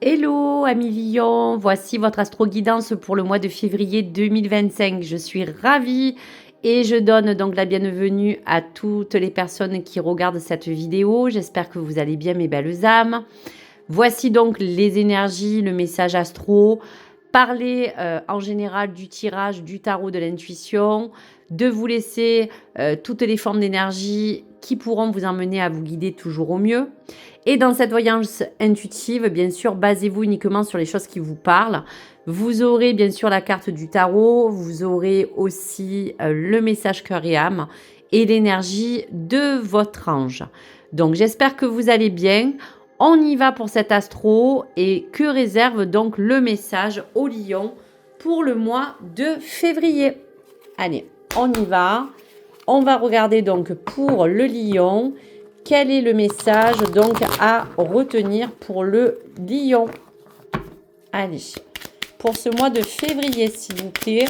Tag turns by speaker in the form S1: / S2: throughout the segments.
S1: Hello amis Lion, voici votre astro-guidance pour le mois de février 2025. Je suis ravie et je donne donc la bienvenue à toutes les personnes qui regardent cette vidéo. J'espère que vous allez bien mes belles âmes. Voici donc les énergies, le message astro. Parler en général du tirage, du tarot, de l'intuition, de vous laisser toutes les formes d'énergie qui pourront vous emmener à vous guider toujours au mieux. Et dans cette voyance intuitive, bien sûr, basez-vous uniquement sur les choses qui vous parlent. Vous aurez bien sûr la carte du tarot, vous aurez aussi le message cœur et âme et l'énergie de votre ange. Donc j'espère que vous allez bien. On y va pour cet astro et que réserve donc le message au lion pour le mois de février. Allez, on y va. On va regarder donc pour le lion. Quel est le message donc à retenir pour le lion? Allez, pour ce mois de février, s'il vous plaît,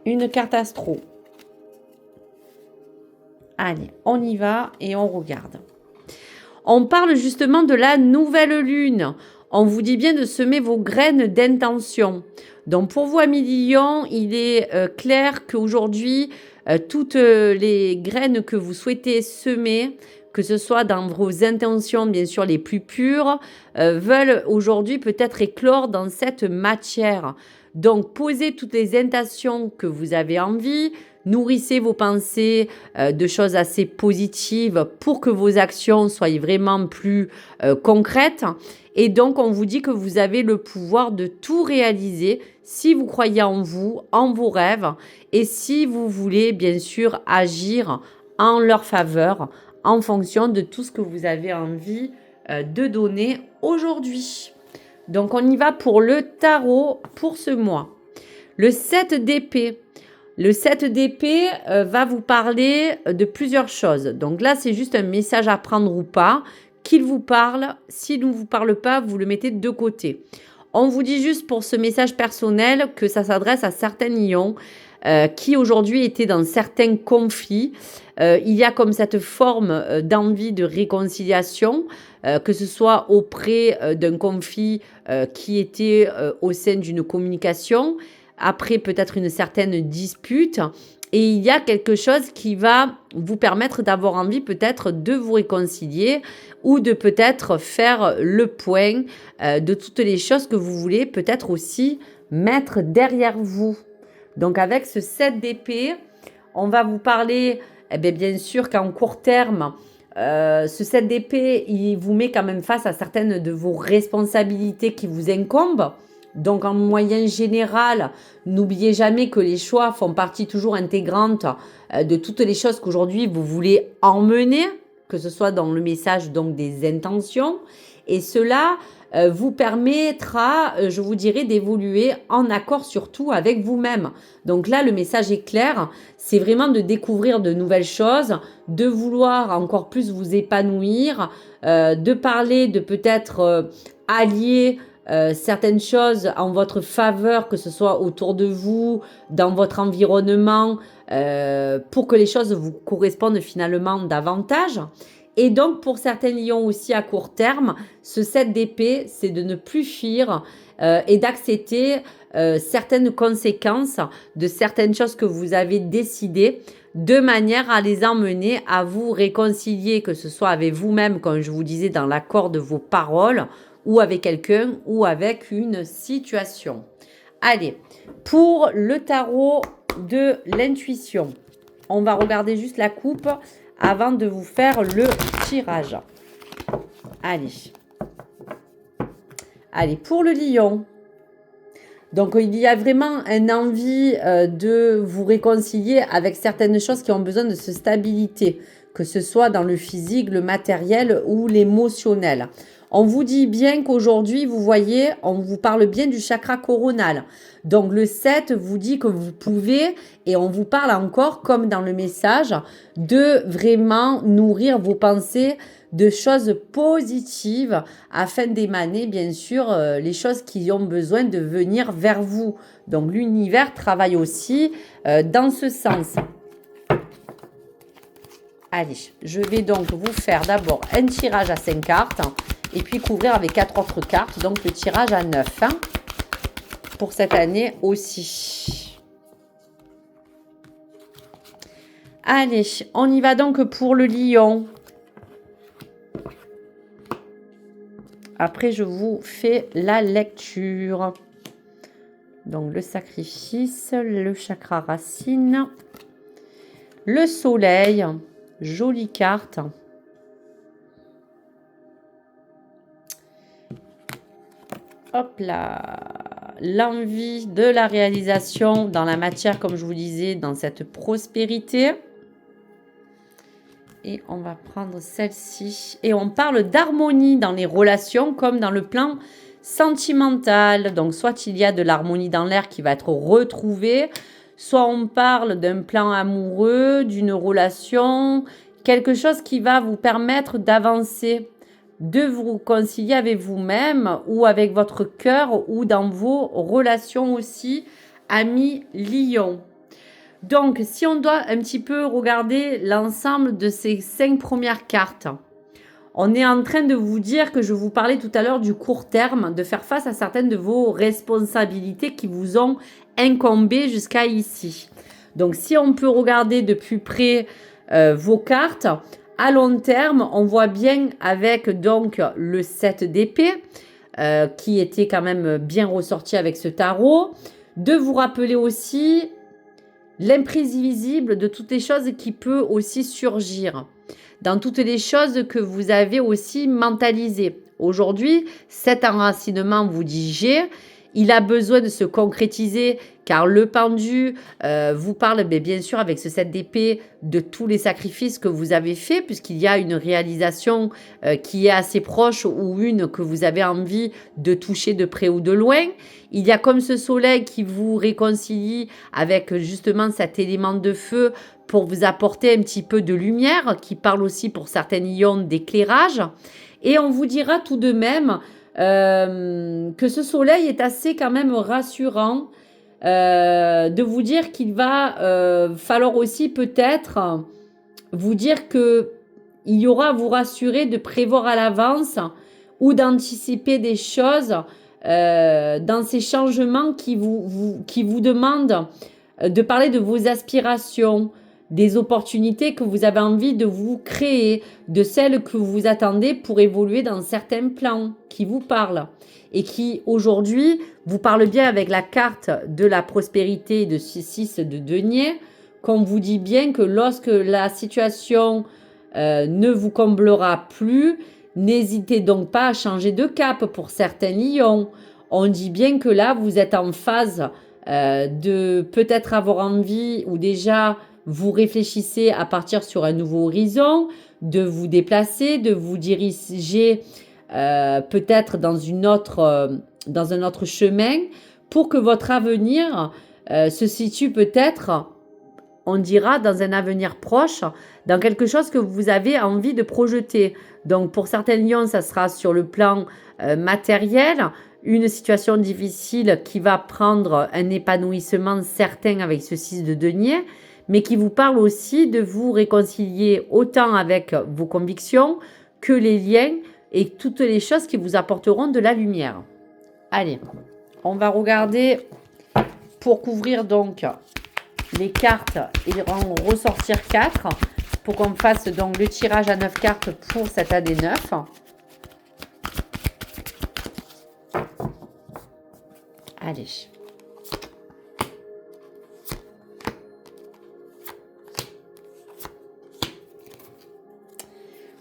S1: une carte astro. Allez, on y va et on regarde. On parle justement de la nouvelle lune. On vous dit bien de semer vos graines d'intention. Donc pour vous, amis Lion, il est clair qu'aujourd'hui, toutes les graines que vous souhaitez semer, que ce soit dans vos intentions, bien sûr, les plus pures, veulent aujourd'hui peut-être éclore dans cette matière. Donc, posez toutes les intentions que vous avez envie, nourrissez vos pensées de choses assez positives pour que vos actions soient vraiment plus concrètes. Et donc, on vous dit que vous avez le pouvoir de tout réaliser si vous croyez en vous, en vos rêves, et si vous voulez, bien sûr, agir en leur faveur, en fonction de tout ce que vous avez envie de donner aujourd'hui. Donc, on y va pour le tarot pour ce mois. Le 7 d'épée. Le 7 d'épée va vous parler de plusieurs choses. Donc là, c'est juste un message à prendre ou pas. Qu'il vous parle, s'il ne vous parle pas, vous le mettez de côté. On vous dit juste pour ce message personnel que ça s'adresse à certains lions qui aujourd'hui étaient dans certains conflits. Il y a comme cette forme d'envie de réconciliation, que ce soit auprès d'un conflit qui était au sein d'une communication, après peut-être une certaine dispute. Et il y a quelque chose qui va vous permettre d'avoir envie peut-être de vous réconcilier ou de peut-être faire le point de toutes les choses que vous voulez peut-être aussi mettre derrière vous. Donc avec ce 7 d'épée, on va vous parler, bien sûr qu'en court terme, ce 7 d'épée, il vous met quand même face à certaines de vos responsabilités qui vous incombent. Donc en moyen général, n'oubliez jamais que les choix font partie toujours intégrante de toutes les choses qu'aujourd'hui vous voulez emmener, que ce soit dans le message donc des intentions. Et cela vous permettra, je vous dirais, d'évoluer en accord surtout avec vous-même. Donc là, le message est clair, c'est vraiment de découvrir de nouvelles choses, de vouloir encore plus vous épanouir, de parler de peut-être allier certaines choses en votre faveur, que ce soit autour de vous, dans votre environnement, pour que les choses vous correspondent finalement davantage. Et donc, pour certains lions aussi à court terme, ce 7 d'épée, c'est de ne plus fuir et d'accepter certaines conséquences de certaines choses que vous avez décidées de manière à les emmener à vous réconcilier, que ce soit avec vous-même, comme je vous disais, dans l'accord de vos paroles, ou avec quelqu'un, ou avec une situation. Allez, pour le tarot de l'intuition, on va regarder juste la coupe avant de vous faire le tirage. Allez. Allez, pour le lion. Donc, il y a vraiment une envie de vous réconcilier avec certaines choses qui ont besoin de cette stabilité, que ce soit dans le physique, le matériel ou l'émotionnel. On vous dit bien qu'aujourd'hui, vous voyez, on vous parle bien du chakra coronal. Donc le 7 vous dit que vous pouvez, et on vous parle encore, comme dans le message, de vraiment nourrir vos pensées de choses positives afin d'émaner, bien sûr, les choses qui ont besoin de venir vers vous. Donc l'univers travaille aussi dans ce sens. Allez, je vais donc vous faire d'abord un tirage à 5 cartes. Et puis couvrir avec 4 autres cartes. Donc le tirage à 9 hein, pour cette année aussi. Allez, on y va donc pour le lion. Après, je vous fais la lecture. Donc, le sacrifice, le chakra racine, le soleil, jolie carte. Hop là, l'envie de la réalisation dans la matière, comme je vous disais, dans cette prospérité. Et on va prendre celle-ci. Et on parle d'harmonie dans les relations comme dans le plan sentimental. Donc, soit il y a de l'harmonie dans l'air qui va être retrouvée, soit on parle d'un plan amoureux, d'une relation, quelque chose qui va vous permettre d'avancer, de vous réconcilier avec vous-même ou avec votre cœur ou dans vos relations aussi, amis lions. Donc, si on doit un petit peu regarder l'ensemble de ces 5 premières cartes, on est en train de vous dire que je vous parlais tout à l'heure du court terme, de faire face à certaines de vos responsabilités qui vous ont incombé jusqu'à ici. Donc, si on peut regarder de plus près vos cartes, à long terme, on voit bien avec donc le 7 d'épée, qui était quand même bien ressorti avec ce tarot, de vous rappeler aussi l'imprévisible de toutes les choses qui peut aussi surgir, dans toutes les choses que vous avez aussi mentalisées. Aujourd'hui, cet enracinement, vous dit G, il a besoin de se concrétiser car le pendu vous parle bien sûr avec ce 7 d'épée de tous les sacrifices que vous avez faits puisqu'il y a une réalisation qui est assez proche ou une que vous avez envie de toucher de près ou de loin. Il y a comme ce soleil qui vous réconcilie avec justement cet élément de feu pour vous apporter un petit peu de lumière qui parle aussi pour certains lions d'éclairage. Et on vous dira tout de même que ce soleil est assez quand même rassurant de vous dire qu'il va falloir aussi peut-être vous dire que il y aura à vous rassurer de prévoir à l'avance ou d'anticiper des choses dans ces changements qui vous demandent de parler de vos aspirations, des opportunités que vous avez envie de vous créer, de celles que vous attendez pour évoluer dans certains plans qui vous parlent et qui aujourd'hui vous parlent bien avec la carte de la prospérité de 6 de denier, qu'on vous dit bien que lorsque la situation ne vous comblera plus, n'hésitez donc pas à changer de cap pour certains lions. On dit bien que là, vous êtes en phase de peut-être avoir envie ou déjà vous réfléchissez à partir sur un nouveau horizon, de vous déplacer, de vous diriger peut-être dans un autre chemin pour que votre avenir se situe peut-être, on dira, dans un avenir proche, dans quelque chose que vous avez envie de projeter. Donc, pour certains lions, ça sera sur le plan matériel, une situation difficile qui va prendre un épanouissement certain avec ce 6 de denier, mais qui vous parle aussi de vous réconcilier autant avec vos convictions que les liens et toutes les choses qui vous apporteront de la lumière. Allez, on va regarder pour couvrir donc les cartes et en ressortir 4 pour qu'on fasse donc le tirage à 9 cartes pour cette année 9. Allez.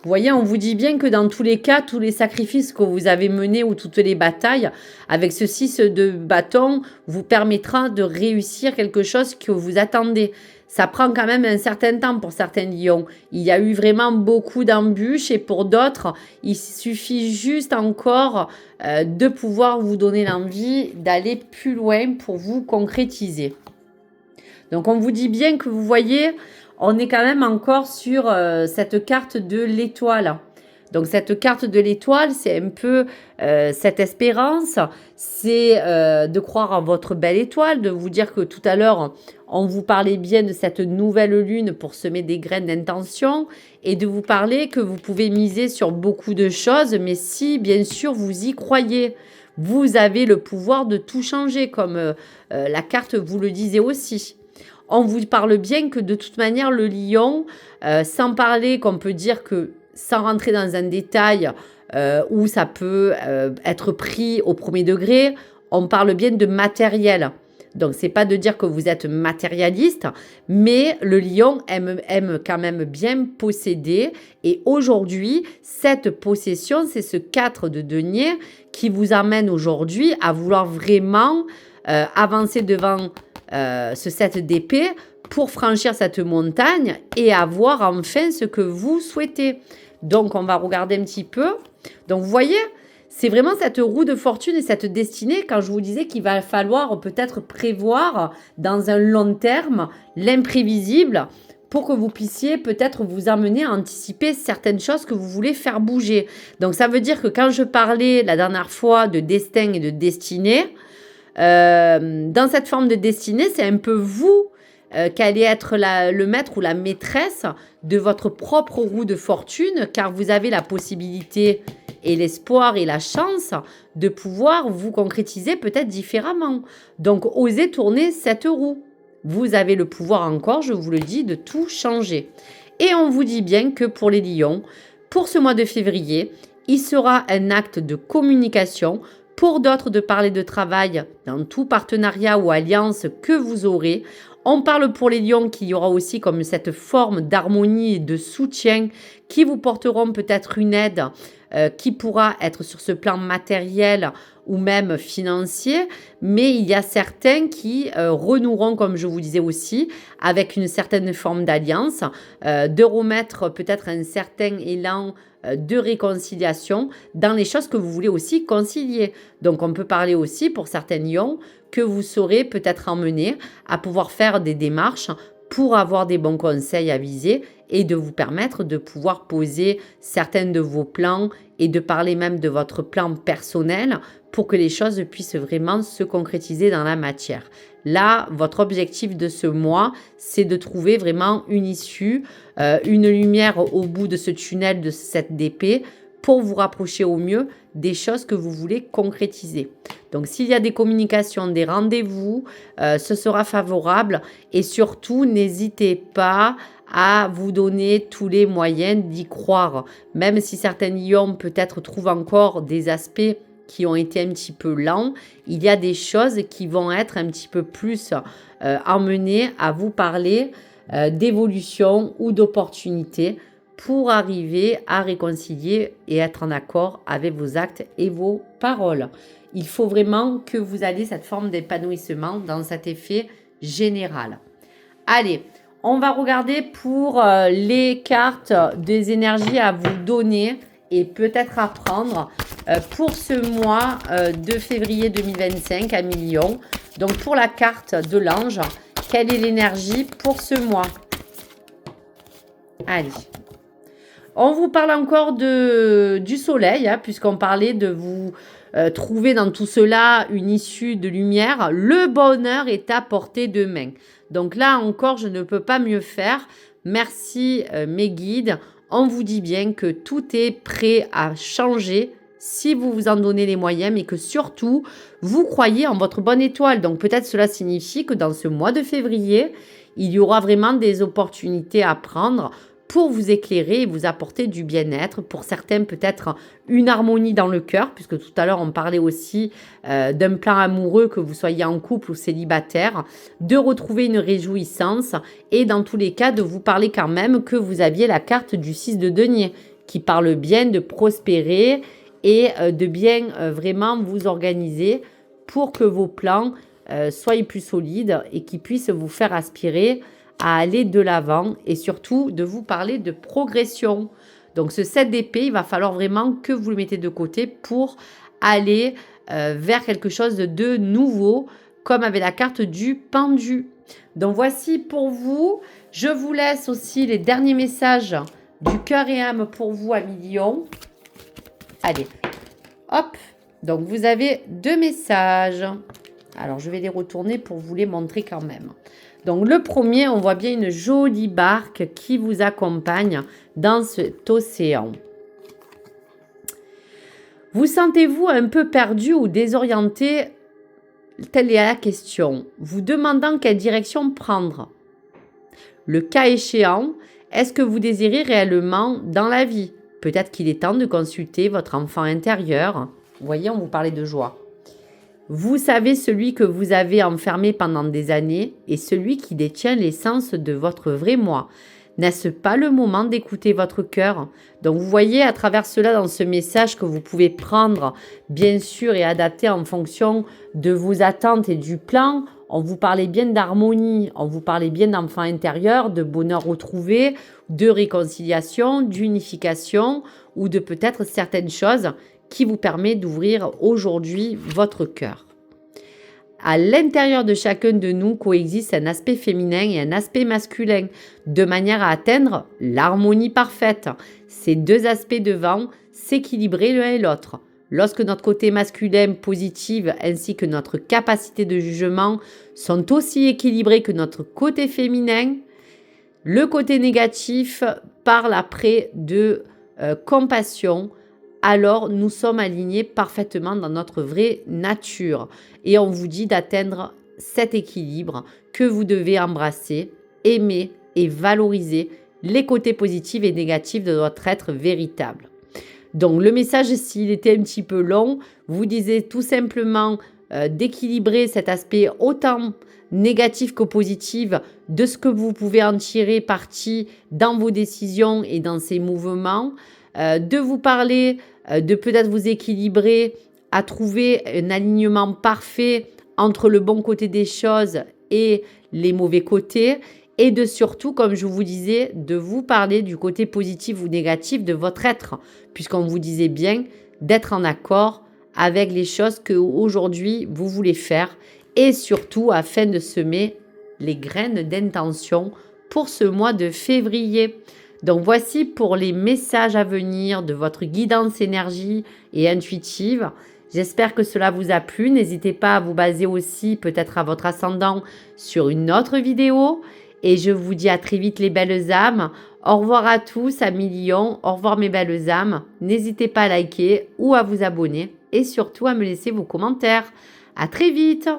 S1: Vous voyez, on vous dit bien que dans tous les cas, tous les sacrifices que vous avez menés ou toutes les batailles, avec ce 6 de bâton, vous permettra de réussir quelque chose que vous attendez. Ça prend quand même un certain temps pour certains lions. Il y a eu vraiment beaucoup d'embûches et pour d'autres, il suffit juste encore de pouvoir vous donner l'envie d'aller plus loin pour vous concrétiser. Donc, on vous dit bien que vous voyez, on est quand même encore sur cette carte de l'étoile. Donc cette carte de l'étoile, c'est un peu cette espérance, c'est de croire en votre belle étoile, de vous dire que tout à l'heure, on vous parlait bien de cette nouvelle lune pour semer des graines d'intention et de vous parler que vous pouvez miser sur beaucoup de choses, mais si bien sûr vous y croyez, vous avez le pouvoir de tout changer, comme la carte vous le disait aussi. On vous parle bien que de toute manière, le lion, sans parler qu'on peut dire que, sans rentrer dans un détail où ça peut être pris au premier degré, on parle bien de matériel. Donc, c'est pas de dire que vous êtes matérialiste, mais le lion aime quand même bien posséder. Et aujourd'hui, cette possession, c'est ce 4 de denier qui vous amène aujourd'hui à vouloir vraiment avancer devant ce 7 d'épée pour franchir cette montagne et avoir enfin ce que vous souhaitez. Donc, on va regarder un petit peu. Donc, vous voyez, c'est vraiment cette roue de fortune et cette destinée, quand je vous disais qu'il va falloir peut-être prévoir dans un long terme l'imprévisible pour que vous puissiez peut-être vous amener à anticiper certaines choses que vous voulez faire bouger. Donc, ça veut dire que quand je parlais la dernière fois de destin et de destinée, dans cette forme de destinée, c'est un peu vous qui allez être le maître ou la maîtresse de votre propre roue de fortune, car vous avez la possibilité et l'espoir et la chance de pouvoir vous concrétiser peut-être différemment. Donc, osez tourner cette roue. Vous avez le pouvoir encore, je vous le dis, de tout changer. Et on vous dit bien que pour les lions, pour ce mois de février, il sera un acte de communication. Pour d'autres, de parler de travail dans tout partenariat ou alliance que vous aurez. On parle pour les lions qu'il y aura aussi comme cette forme d'harmonie et de soutien qui vous porteront peut-être une aide qui pourra être sur ce plan matériel ou même financier, mais il y a certains qui renoueront, comme je vous disais aussi, avec une certaine forme d'alliance, de remettre peut-être un certain élan de réconciliation dans les choses que vous voulez aussi concilier. Donc, on peut parler aussi pour certains lions que vous serez peut-être emmenés à pouvoir faire des démarches pour avoir des bons conseils à viser et de vous permettre de pouvoir poser certains de vos plans et de parler même de votre plan personnel pour que les choses puissent vraiment se concrétiser dans la matière. Là, votre objectif de ce mois, c'est de trouver vraiment une issue, une lumière au bout de ce tunnel de cette d'épée pour vous rapprocher au mieux des choses que vous voulez concrétiser. Donc, s'il y a des communications, des rendez-vous, ce sera favorable et surtout, n'hésitez pas à vous donner tous les moyens d'y croire. Même si certains lions peut-être trouvent encore des aspects qui ont été un petit peu lents, il y a des choses qui vont être un petit peu plus emmenées à vous parler d'évolution ou d'opportunité pour arriver à réconcilier et être en accord avec vos actes et vos paroles. Il faut vraiment que vous ayez cette forme d'épanouissement dans cet effet général. Allez, on va regarder pour les cartes des énergies à vous donner et peut-être à prendre pour ce mois de février 2025 à Million. Donc, pour la carte de l'ange, quelle est l'énergie pour ce mois? Allez. On vous parle encore du soleil, hein, puisqu'on parlait de vous trouver dans tout cela une issue de lumière. Le bonheur est à portée de main. Donc là encore, je ne peux pas mieux faire. Merci mes guides. On vous dit bien que tout est prêt à changer si vous vous en donnez les moyens, mais que surtout, vous croyez en votre bonne étoile. Donc peut-être cela signifie que dans ce mois de février, il y aura vraiment des opportunités à prendre pour vous éclairer et vous apporter du bien-être. Pour certains, peut-être une harmonie dans le cœur, puisque tout à l'heure, on parlait aussi d'un plan amoureux, que vous soyez en couple ou célibataire, de retrouver une réjouissance et dans tous les cas, de vous parler quand même que vous aviez la carte du 6 de denier, qui parle bien de prospérer et de bien vraiment vous organiser pour que vos plans soient plus solides et qui puissent vous faire aspirer à aller de l'avant et surtout de vous parler de progression. Donc ce 7 d'épée, il va falloir vraiment que vous le mettez de côté pour aller vers quelque chose de nouveau, comme avec la carte du pendu. Donc voici pour vous. Je vous laisse aussi les derniers messages du cœur et âme pour vous, amis Lion. Allez, hop. Donc, vous avez 2 messages. Alors, je vais les retourner pour vous les montrer quand même. Donc, le premier, on voit bien une jolie barque qui vous accompagne dans cet océan. Vous sentez-vous un peu perdu ou désorienté? Telle est la question. Vous demandant quelle direction prendre. Le cas échéant, est-ce que vous désirez réellement dans la vie? Peut-être qu'il est temps de consulter votre enfant intérieur. Vous voyez, on vous parlait de joie. Vous savez celui que vous avez enfermé pendant des années et celui qui détient l'essence de votre vrai moi. N'est-ce pas le moment d'écouter votre cœur? Donc vous voyez à travers cela dans ce message que vous pouvez prendre bien sûr et adapter en fonction de vos attentes et du plan. On vous parlait bien d'harmonie, on vous parlait bien d'enfant intérieur, de bonheur retrouvé, de réconciliation, d'unification ou de peut-être certaines choses qui vous permet d'ouvrir aujourd'hui votre cœur. À l'intérieur de chacun de nous coexiste un aspect féminin et un aspect masculin, de manière à atteindre l'harmonie parfaite. Ces 2 aspects devant s'équilibrer l'un et l'autre. Lorsque notre côté masculin positif ainsi que notre capacité de jugement sont aussi équilibrés que notre côté féminin, le côté négatif parle après de compassion. Alors nous sommes alignés parfaitement dans notre vraie nature. Et on vous dit d'atteindre cet équilibre que vous devez embrasser, aimer et valoriser les côtés positifs et négatifs de votre être véritable. Donc le message, s'il était un petit peu long, vous disiez tout simplement d'équilibrer cet aspect autant négatif que positif de ce que vous pouvez en tirer parti dans vos décisions et dans ces mouvements, de vous parler de peut-être vous équilibrer à trouver un alignement parfait entre le bon côté des choses et les mauvais côtés et de surtout, comme je vous disais, de vous parler du côté positif ou négatif de votre être, puisqu'on vous disait bien d'être en accord avec les choses que aujourd'hui vous voulez faire et surtout afin de semer les graines d'intention pour ce mois de février. Donc voici pour les messages à venir de votre guidance énergie et intuitive. J'espère que cela vous a plu. N'hésitez pas à vous baser aussi peut-être à votre ascendant sur une autre vidéo. Et je vous dis à très vite les belles âmes. Au revoir à tous, amis Lion. Au revoir mes belles âmes. N'hésitez pas à liker ou à vous abonner. Et surtout à me laisser vos commentaires. À très vite.